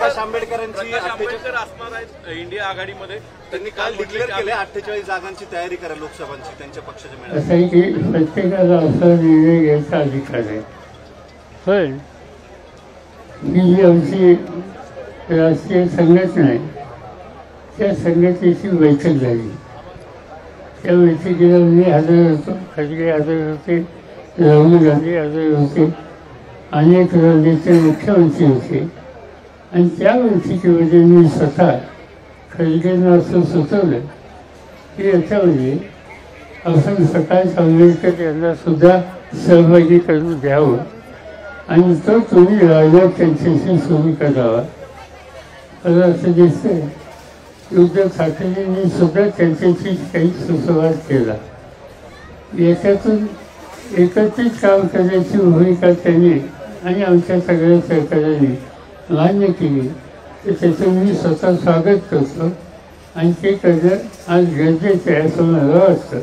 प्रकाश आंबेडकरांची आंबेडकर असणार आहेत इंडिया आघाडीमध्ये. त्यांनी काल डिक्लेअर केले 48 जागांची तयारी करा लोकसभांची त्यांच्या पक्षाच्या मेळाव्यात. असं आहे की प्रत्येकाला असा निर्णय घ्यायचा अधिकार आहे. पण ही जी आमची राष्ट्रीय संघटना आहे त्या संघटनेची बैठक झाली. त्या बैठकीला मी हजर होतो, खडगे हजर होते, राहुल गांधी हजर होते, अनेक राज्याचे मुख्यमंत्री होते. आणि त्या बैठकीमध्ये मी स्वतः खडगेंना असं सुचवलं की याच्यामध्ये आपण प्रकाश आंबेडकर यांना सुद्धा सहभागी करून घ्यावं आणि तो तुम्ही राजा त्यांच्याशी सुरू करावा. मला असं दिसतंय उद्धव ठाकरेंनी सुद्धा त्यांच्याशी काही सुसंवाद केला. याच्यातून एकत्रित काम करण्याची भूमिका त्यांनी आणि आमच्या सगळ्या सहकार्यांनी मान्य केली. तर त्याचं मी स्वतः स्वागत करतो आणि ते करणं आज गरजेचं आहे असं मला वाटतं.